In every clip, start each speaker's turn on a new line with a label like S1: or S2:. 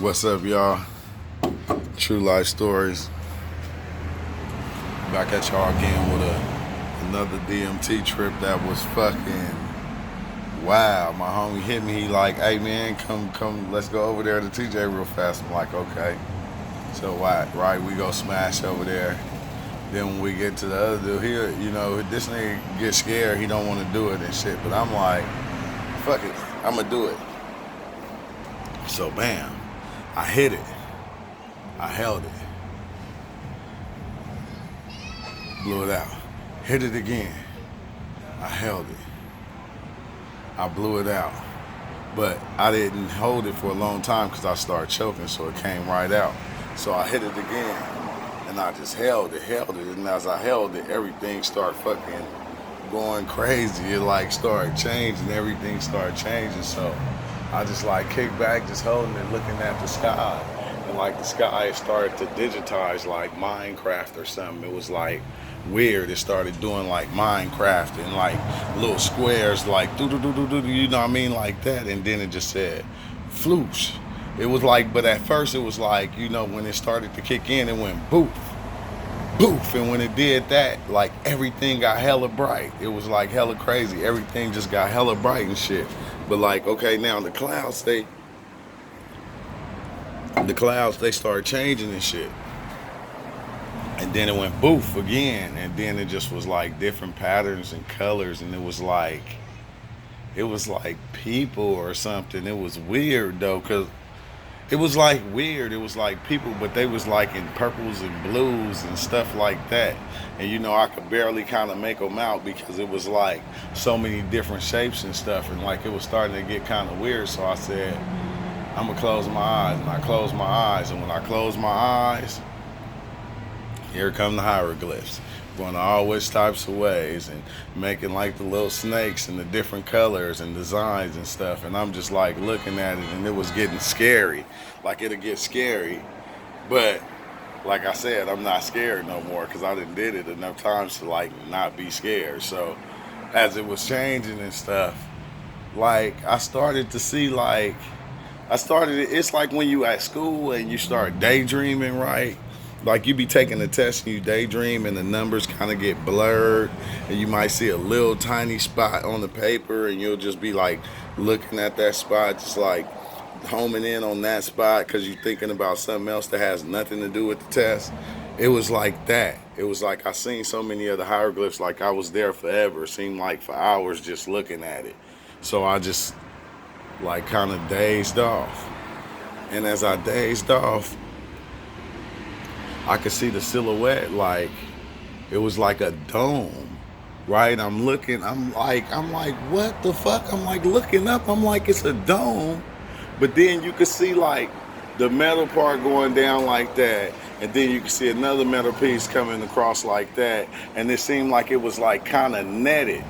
S1: What's up, y'all? True life stories. Back at y'all again with another DMT trip that was fucking wow. My homie hit me. He like, hey man, come, let's go over there to TJ real fast. I'm like, okay. So right, we go smash over there. Then when we get to the other dude here, this nigga get scared. He don't want to do it and shit. But I'm like, fuck it, I'ma do it. So bam, I hit it. I held it. Blew it out. Hit it again. I held it. I blew it out. But I didn't hold it for a long time because I started choking, so it came right out. So I hit it again, and I just held it. And as I held it, everything started fucking going crazy. It like started changing. Everything started changing. So I just like kicked back, just holding it, looking at the sky. And like the sky started to digitize like Minecraft or something. It was like weird. It started doing like Minecraft and like little squares like do, you know what I mean, like that. And then it just said floosh. It was like, but at first it was like, when it started to kick in, it went boof, boof. And when it did that, like everything got hella bright. It was like hella crazy. Everything just got hella bright and shit. But like, okay, now the clouds, they started changing and shit. And then it went boof again. And then it just was like different patterns and colors. And it was like people or something. It was weird though, cause it was like weird. It was like people, but they was like in purples and blues and stuff like that. And I could barely kind of make them out because it was like so many different shapes and stuff. And like it was starting to get kind of weird. So I said, I'm gonna close my eyes. And I closed my eyes. And when I closed my eyes, here come the hieroglyphs. Going all which types of ways and making like the little snakes and the different colors and designs and stuff. And I'm just like looking at it, and it was getting scary. Like it'll get scary. But like I said, I'm not scared no more because I did it enough times to like not be scared. So as it was changing and stuff, like I started to see it's like when you at school and you start daydreaming, right? Like you be taking a test and you daydream and the numbers kind of get blurred and you might see a little tiny spot on the paper and you'll just be like looking at that spot, just like homing in on that spot because you're thinking about something else that has nothing to do with the test. It was like that. It was like I seen so many of the hieroglyphs, like I was there forever. It seemed like for hours just looking at it. So I just like kind of dazed off. And as I dazed off, I could see the silhouette, like it was like a dome, right? I'm like, what the fuck? I'm like looking up, I'm like, it's a dome. But then you could see like the metal part going down like that, and then you could see another metal piece coming across like that, and it seemed like it was like kind of netted,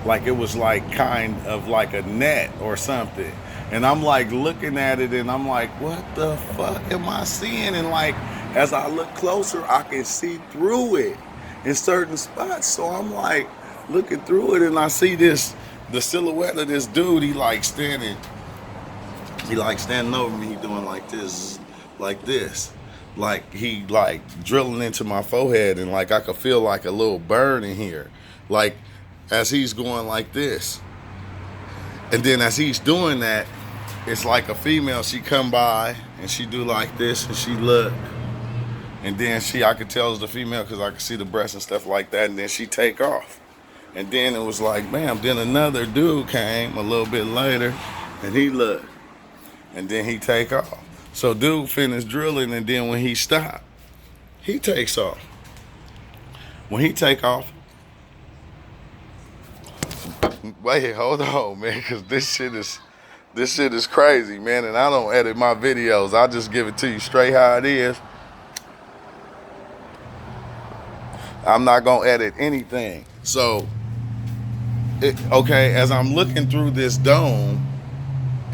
S1: like it was like kind of like a net or something. And I'm like looking at it and I'm like, what the fuck am I seeing? And like, as I look closer, I can see through it in certain spots. So I'm like looking through it and I see the silhouette of this dude. He like standing over me. He doing like this. Like he like drilling into my forehead and like I could feel like a little burn in here. Like as he's going like this. And then as he's doing that, it's like a female, she come by and she do like this and she look. And then I could tell it's the female because I could see the breasts and stuff like that. And then she take off. And then it was like, bam, then another dude came a little bit later and he looked. And then he take off. So dude finished drilling and then when he stopped, he takes off. When he take off, wait, hold on, man, because this shit is crazy, man, and I don't edit my videos. I just give it to you straight how it is. I'm not gonna edit anything. So, as I'm looking through this dome,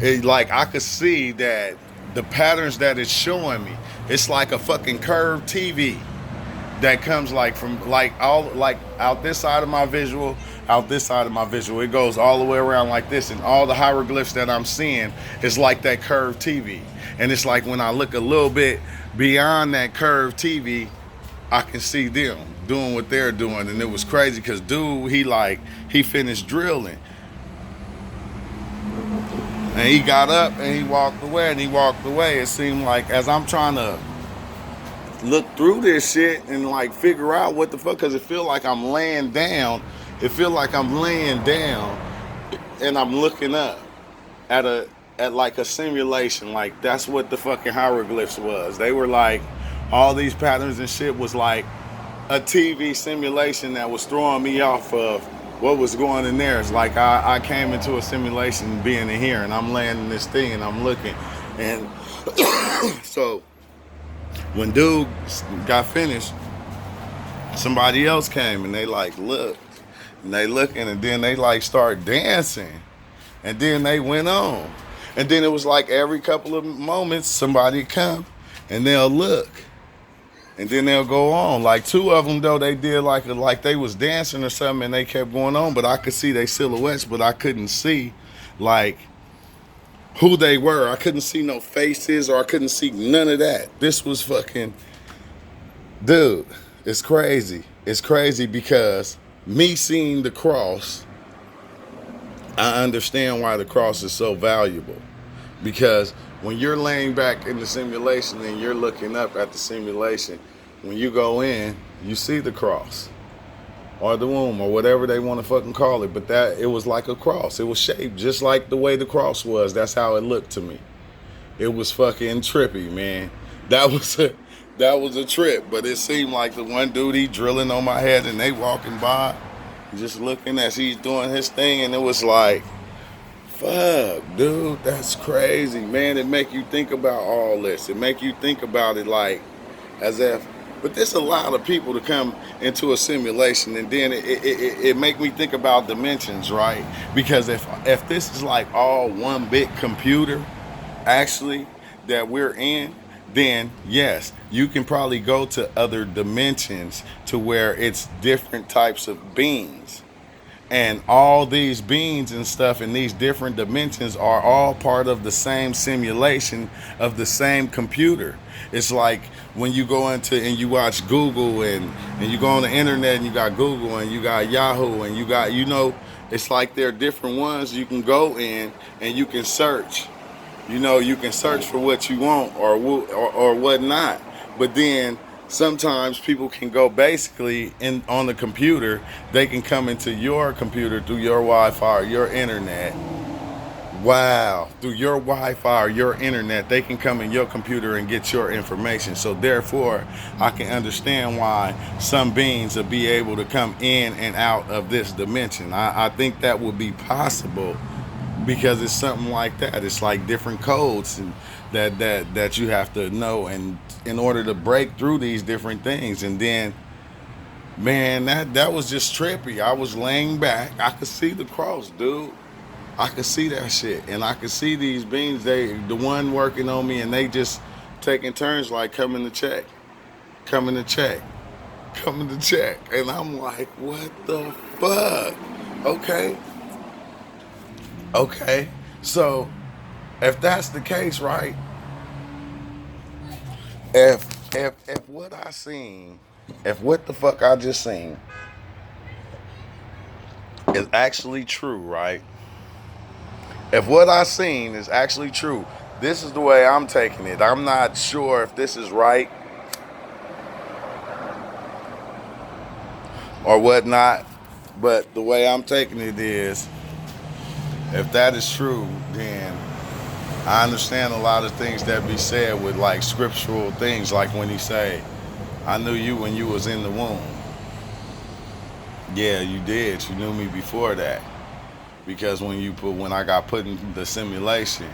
S1: like I could see that the patterns that it's showing me, it's like a fucking curved TV that comes like from like all like out this side of my visual out this side of my visual. It goes all the way around like this, and all the hieroglyphs that I'm seeing is like that curved TV. And it's like when I look a little bit beyond that curved TV, I can see them doing what they're doing. And it was crazy because dude, he finished drilling. And he got up and he walked away, and he walked away. It seemed like as I'm trying to look through this shit and like figure out what the fuck, because it feel like I'm laying down. It feel like I'm laying down and I'm looking up at like a simulation. Like that's what the fucking hieroglyphs was. They were like all these patterns and shit was like a TV simulation that was throwing me off of what was going in there. It's like I came into a simulation being in here, and I'm laying in this thing and I'm looking. And so when dude got finished, somebody else came and they like looked, and they looking, and then they like start dancing, and then they went on. And then it was like every couple of moments somebody come and they'll look, and then they'll go on. Like two of them though, they did like they was dancing or something, and they kept going on, but I could see their silhouettes, but I couldn't see like who they were. I couldn't see no faces, or I couldn't see none of that. This was fucking, dude, it's crazy. It's crazy because me seeing the cross, I understand why the cross is so valuable. Because when you're laying back in the simulation and you're looking up at the simulation, when you go in, you see the cross or the womb or whatever they want to fucking call it. But that, it was like a cross. It was shaped just like the way the cross was. That's how it looked to me. It was fucking trippy, man. That was a trip. But it seemed like the one dude, he drilling on my head, and they walking by, just looking as he's doing his thing, and it was like, fuck, dude, that's crazy, man. It make you think about all this. It make you think about it like as if, but there's a lot of people to come into a simulation, and then it make me think about dimensions, right? Because if this is like all one big computer, actually, that we're in, then yes, you can probably go to other dimensions to where it's different types of beings. And all these beings and stuff in these different dimensions are all part of the same simulation of the same computer. It's like when you go into and you watch Google and you go on the internet and you got Google and you got Yahoo and you got, it's like there are different ones you can go in and you can search. You can search for what you want or whatnot. But then sometimes people can go basically on the computer. They can come into your computer through your Wi-Fi or your internet. Wow, through your Wi-Fi or your internet, they can come in your computer and get your information. So therefore, I can understand why some beings will be able to come in and out of this dimension. I think that would be possible because it's something like that. It's like different codes and that you have to know, and in order to break through these different things. And then, man, that was just trippy. I was laying back. I could see the cross, dude. I could see that shit, and I could see these beings. The one working on me, and they just taking turns, like coming to check, coming to check, coming to check, and I'm like, what the fuck? Okay. So, if that's the case, right? If what I seen, if what the fuck I just seen is actually true, right? If what I seen is actually true, this is the way I'm taking it. I'm not sure if this is right or whatnot, but the way I'm taking it is, if that is true, then I understand a lot of things that be said with like scriptural things, like when he say, I knew you when you was in the womb. Yeah, you did. You knew me before that. Because when I got put in the simulation,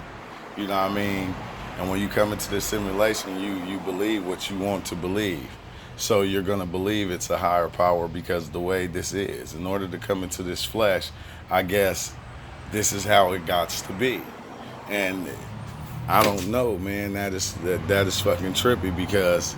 S1: you know what I mean? And when you come into the simulation, you believe what you want to believe. So you're gonna believe it's a higher power because the way this is. In order to come into this flesh, I guess this is how it got to be. And I don't know, man. That is fucking trippy because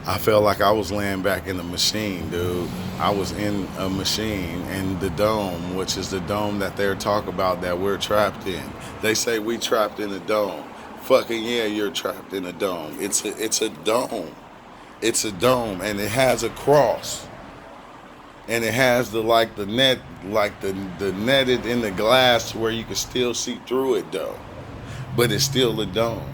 S1: I felt like I was laying back in a machine, dude. I was in a machine, and the dome, which is the dome that they're talking about that we're trapped in. They say we trapped in a dome. Fucking yeah, you're trapped in a dome. It's a dome. It's a dome, and it has a cross, and it has the net, like the netted in the glass where you can still see through it though, but it's still a dome.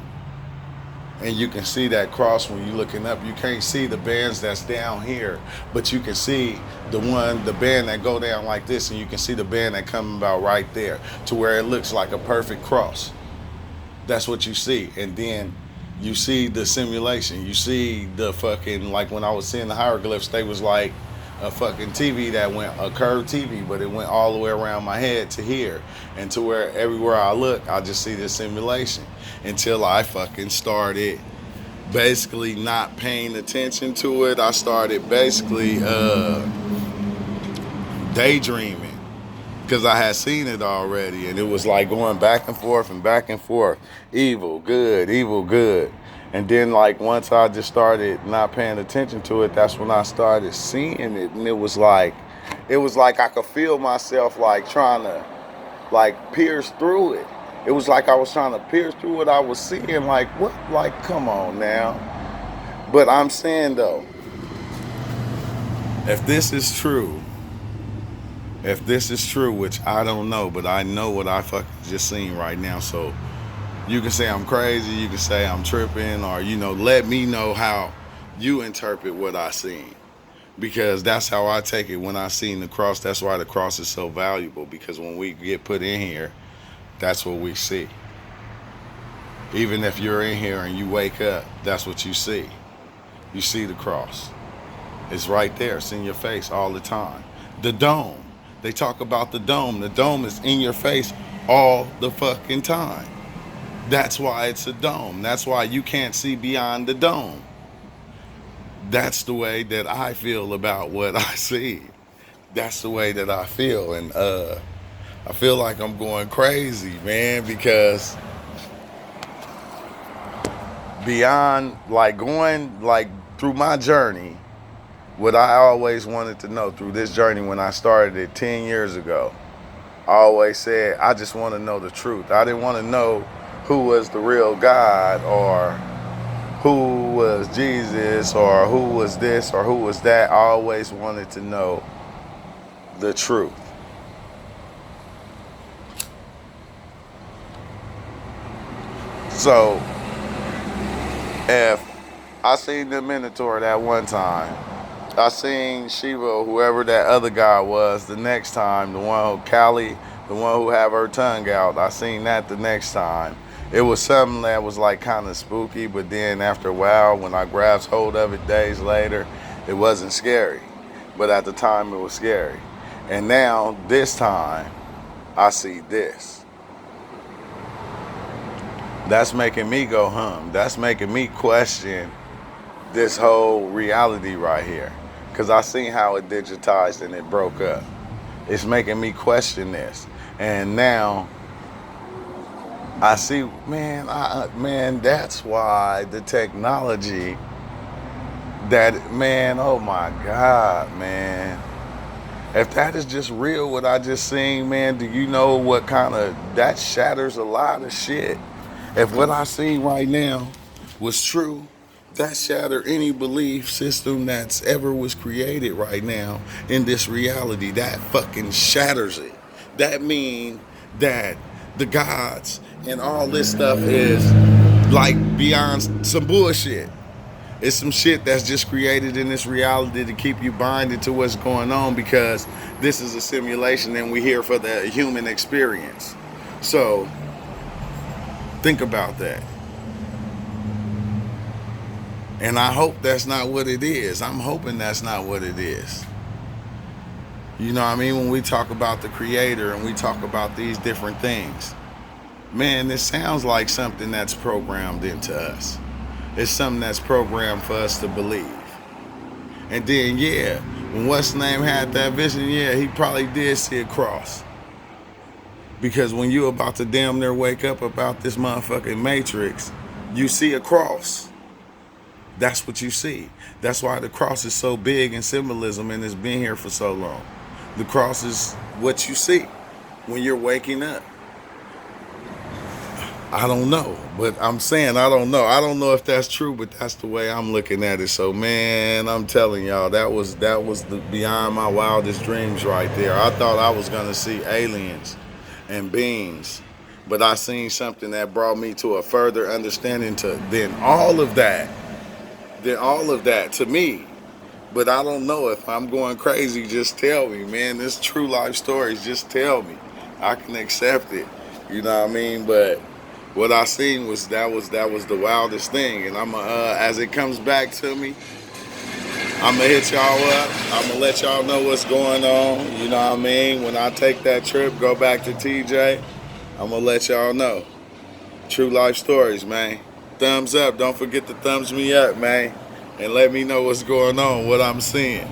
S1: And you can see that cross when you're looking up. You can't see the bands that's down here, but you can see the band that go down like this, and you can see the band that come about right there, to where it looks like a perfect cross. That's what you see. And then you see the simulation. You see the fucking, like when I was seeing the hieroglyphs, they was like a fucking TV that went, a curved TV, but it went all the way around my head to here. And to where everywhere I look, I just see this simulation. Until I fucking started basically not paying attention to it. I started basically daydreaming, because I had seen it already, and it was like going back and forth and back and forth. Evil, good, evil, good. And then like once I just started not paying attention to it, that's when I started seeing it. And it was like I could feel myself like trying to like pierce through it. It was like I was trying to pierce through what I was seeing. Like, what? Like, come on now. But I'm saying, though, if this is true, which I don't know, but I know what I fucking just seen right now. So you can say I'm crazy, you can say I'm tripping, or, let me know how you interpret what I seen. Because that's how I take it when I seen the cross. That's why the cross is so valuable, because when we get put in here, that's what we see. Even if you're in here and you wake up, that's what you see. You see the cross. It's right there. It's in your face all the time. The dome. They talk about the dome. The dome is in your face all the fucking time. That's why it's a dome. That's why you can't see beyond the dome. That's the way that I feel about what I see. That's the way that I feel. And I feel like I'm going crazy, man, because beyond, like, going, like, through my journey, what I always wanted to know through this journey when I started it 10 years ago, I always said, I just want to know the truth. I didn't want to know who was the real God, or who was Jesus, or who was this, or who was that. I always wanted to know the truth. So, if I seen the Minotaur that one time, I seen Shiva, or whoever that other guy was, the next time, the one who Kali, the one who have her tongue out, I seen that the next time. It was something that was like kind of spooky, but then after a while, when I grasped hold of it days later, it wasn't scary. But at the time, it was scary. And now, this time, I see this. That's making me go hum. That's making me question this whole reality right here. Because I seen how it digitized and it broke up. It's making me question this. And now I see, man, that's why the technology oh my God, man. If that is just real, what I just seen, man, do you know what kind of, that shatters a lot of shit. If what I see right now was true, that shatter any belief system that's ever was created right now in this reality. That fucking shatters it. That mean that the gods and all this stuff is like beyond some bullshit. It's some shit that's just created in this reality to keep you binded to what's going on, because this is a simulation and we're here for the human experience. So think about that. And I hope that's not what it is. I'm hoping that's not what it is. You know what I mean? When we talk about the creator and we talk about these different things, man, this sounds like something that's programmed into us. It's something that's programmed for us to believe. And then, yeah, when what's name had that vision, yeah, he probably did see a cross. Because when you're about to damn near wake up about this motherfucking matrix, you see a cross. That's what you see. That's why the cross is so big in symbolism and it's been here for so long. The cross is what you see when you're waking up. I don't know, but I'm saying I don't know. I don't know if that's true, but that's the way I'm looking at it. So man, I'm telling y'all, that was the beyond my wildest dreams right there. I thought I was gonna see aliens and beings, but I seen something that brought me to a further understanding to than all of that. Than all of that to me. But I don't know if I'm going crazy. Just tell me, man. This true life stories. Just tell me. I can accept it. You know what I mean? But what I seen was that was the wildest thing. And I'm as it comes back to me, I'm gonna hit y'all up. I'm gonna let y'all know what's going on. You know what I mean? When I take that trip, go back to TJ. I'm gonna let y'all know. True life stories, man. Thumbs up. Don't forget to thumbs me up, man. And let me know what's going on, what I'm seeing.